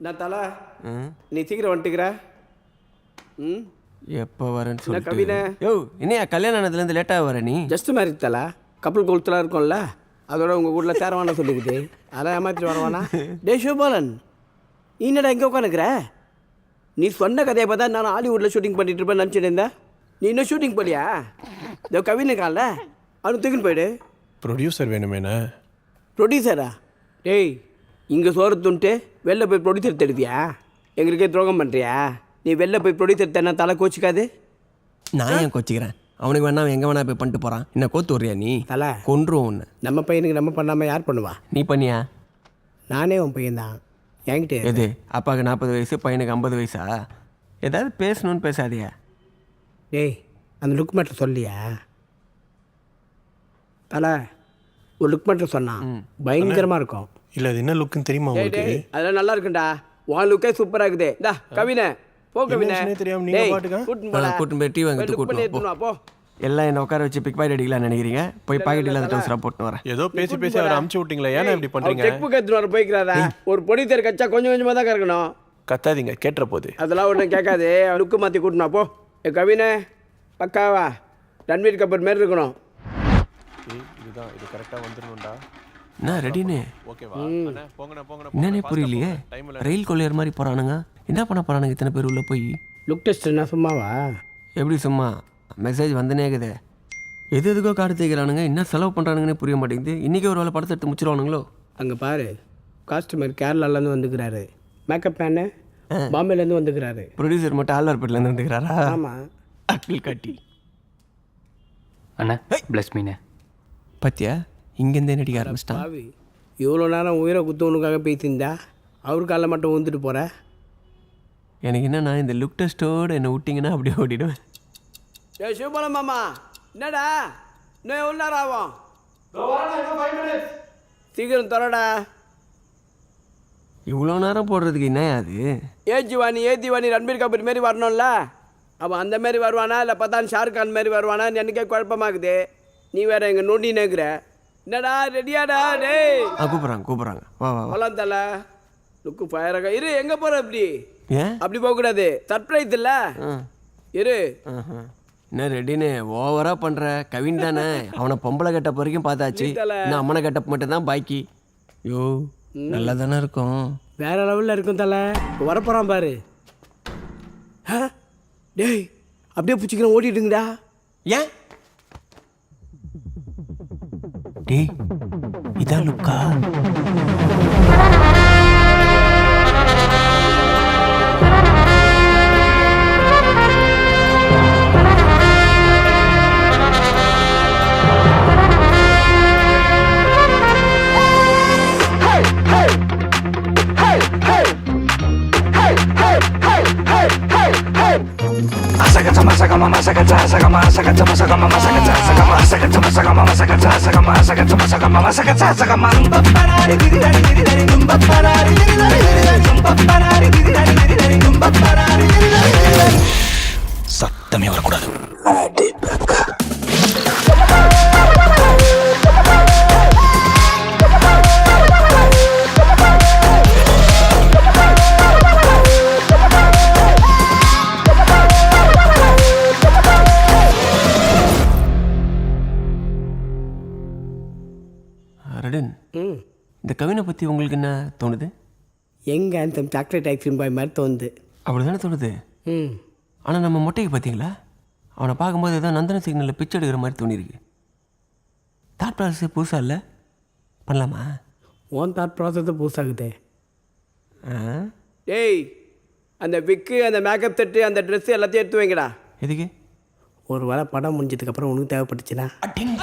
நான் தலை நீ சீக்கிரம் வந்துட்டுக்கிற. ம் எப்போ வரேன்னு சொல்லி கவினை யோ இன்னையா கல்யாணம் ஆனதுலேருந்து லேட்டாக வர நீ? ஜஸ்ட் மேரேஜ் தலை கப்பல் கொளுத்தலாம் இருக்கும்ல, அதோட உங்கள் வீட்டில் சேரவானா சொல்லிக்குது, அதெல்லாம் ஏமாற்றிட்டு வரவானா? டே சிவபாலன், நீ என்னடா எங்கே உட்காந்துக்கிற? நீ சொன்ன கதையை பார்த்தா நான் ஹாலிவுட்டில் ஷூட்டிங் பண்ணிட்டு இருப்பேன் நினச்சிட்டு இருந்தேன். நீ இன்னும் ஷூட்டிங் போலியா? இதோ கவினுக்கால அவனு தூக்கின்னு போயிடு. ப்ரொடியூசர் வேணுமேண்ணே. ப்ரொடியூசரா? டேய் இங்கே சோறு துண்ட்டு வெளில போய் ப்ரொடியூசர் தேடுவியா? எங்களுக்கே துரோகம் பண்ணுறியா? நீ வெளில போய் ப்ரொடியூசர் தேடினா தலை கோச்சிக்காது? நான் ஏன் கோச்சிக்கிறேன்? அவனுக்கு வேணா அவன் எங்கே வேணா போய் பண்ணிட்டு போகிறான். என்ன கோத்து வர்றியா நீ? தலை கொன்றும் ஒன்று. நம்ம பையனுக்கு நம்ம பண்ணாமல் யார் பண்ணுவா? நீ பண்ணியா? நானே உன் பையன்தான். என்கிட்ட எது அப்பாவுக்கு 40 வயசு பையனுக்கு 50 வயசா? ஏதாவது பேசணும்னு பேசாதியா? டேய் அந்த லுக் மேட்டர் சொல்லியா? தலை ஒரு லுக் மேட்டர் சொன்னான், பயங்கரமாக இருக்கும். இல்லை அது என்ன லுக்குன்னு தெரியுமா உங்களுக்கு? அதெல்லாம் நல்லா இருக்குண்டா, உன் லுக்கே சூப்பராக இருக்குது. இந்தா கவினை போ கவினை. தெரியாம நீங்க பாட்டுக்கா கூட்டின்னு போய் டீ வாங்கிட்டு கூட்டிட்டு போ. எல்லாம் என்ன உட்கார வச்சு பிக் பாக்கெட் அடிக்கலாம்னு நினைக்கிறீங்க? போய் பாக்கெட் இல்லாத டவுசரா போட்டு வரேன். ஏதோ பேசி பேசி அவரை அமுச்சு விட்டீங்களா? ஏன்னா இப்படி பண்றீங்க? செக் புக் எடுத்துட்டு வர போய்க்கிறாரா? ஒரு பொடித்தர் கச்சா கொஞ்சம் கொஞ்சமாக தான் கறக்கணும். கத்தாதீங்க, கேட்டுற போகுது. அதெல்லாம் ஒன்றும் கேட்காது. லுக்கு மாற்றி கூட்டினா போ. கவினை பக்காவா ரன்வீர் கபூர் மாரி இருக்கணும். இதுதான், இது கரெக்டாக வந்துடணும்டா. என்ன ரெடின்னு? ஓகேவா? போங்கண்ணா போங்கண்ணா. என்னன்னே புரியலையே. ரயில் கொள்ளையர் மாதிரி போகிறானுங்க. என்ன பண்ண போகிறானுங்க இத்தனை பேர் உள்ளே போய்? லுக் டெஸ்ட் என்ன சும்மாவா? எப்படி சும்மா? மெசேஜ் வந்தனே இருக்குது. எது எதுக்கோ காடு தேய்க்கிறானுங்க. என்ன செலவு பண்ணுறானுங்கன்னே புரிய மாட்டேங்குது. இன்றைக்கி ஒரு வேலை படத்தை எடுத்து முடிச்சிருவானுங்களோ? அங்கே பாரு, காஸ்டமர் கேரளாலேருந்து வந்துக்கிறாரு, மேக்கப் மேனு பாம்பேலேருந்து வந்துக்கிறாரு, ப்ரொடியூசர் மட்டும் ஆழ்வார்பேட்டிலேருந்து வந்துக்கிறாரா? ஆமாம். அக்கில் காட்டி அண்ணா பிளஸ் மீனே பத்தியா இங்கேருந்தே நடிக்க ஆரம்பிச்சிட்டான். பாவி இவ்வளோ நேரம் உயிரை குத்தவனுக்காக பேசியிருந்தா அவர் காலில் மட்டும் வந்துட்டு போகிற. எனக்கு என்னன்னா இந்த லுக் டெஸ்ட்டோடு என்னை விட்டிங்கன்னா அப்படியே ஓடிடுவேன். ஏ சிவபாலம் மாமா, என்னடா இன்னும் எவ்வளோ நேரம் ஆகும்? சீக்கிரம் தரடா. இவ்வளோ நேரம் போடுறதுக்கு என்ன அது? ஏஜிவாணி ரன்பீர் கபூர் மாரி வரணும்ல. அவன் அந்த மாரி வருவானா இல்லை பத்தான் ஷாருக்கான் மாரி வருவானா எனக்கே குழப்பமாகுது. நீ வேற எங்கள் நோண்டி நேக்குற. என்னடா ரெடியாடா? டேய் கூப்பிட்றாங்க வா வா வா. போலாம் தலை. லுக்கு ஃபயராக இரு. எங்கே போகிற? அப்படி ஏன் அப்படி போகக்கூடாது, சர்ப்ரைஸ் இல்லை. இரு. என்ன ரெடின்னு ஓவராக பண்ணுற? கவின் தானே, அவனை பொம்பளை கெட்டப் வரைக்கும் பார்த்தாச்சு. இன்னும் அம்மனை கெட்டப் மட்டும்தான் பாக்கி. யோ நல்லா தானே இருக்கும். வேற லெவலில் இருக்கும் தலை. இப்போ வரப்போகிறான் பாரு. டேய் அப்படியே பிடிச்சிக்கிறேன், ஓடிட்டுங்கடா. ஏன் டேய் இதான் லுக்கா? சத்தமே வரக்கூடாது. ரெடன், இந்த கவினை பற்றி உங்களுக்கு என்ன தோணுது? எங்க அந்த சாக்லேட் ஐஸ்கிரீம் பாய் மாதிரி தோணுது. அப்படி தானே தோணுது. ஆனால் நம்ம மொட்டைக்கு பார்த்தீங்களா, அவனை பார்க்கும்போது ஏதோ நந்தன சிக்னலில் பிச்சை எடுக்கிற மாதிரி தோணிருக்கு. தாட் ப்ராசஸ் புதுசாக இல்லை? பண்ணலாமா? ஓன் தாட் ப்ராசஸ் புதுசாகுதே. டேய் அந்த விக்கு, அந்த மேக்கப் செட்டு, அந்த ட்ரெஸ்ஸு எல்லாத்தையும் எடுத்து வைங்கடா. எதுக்கு? ஒரு வேளை படம் முடிஞ்சதுக்கப்புறம் உனக்கு தேவைப்பட்டுச்சுன்னா. அட்டிங்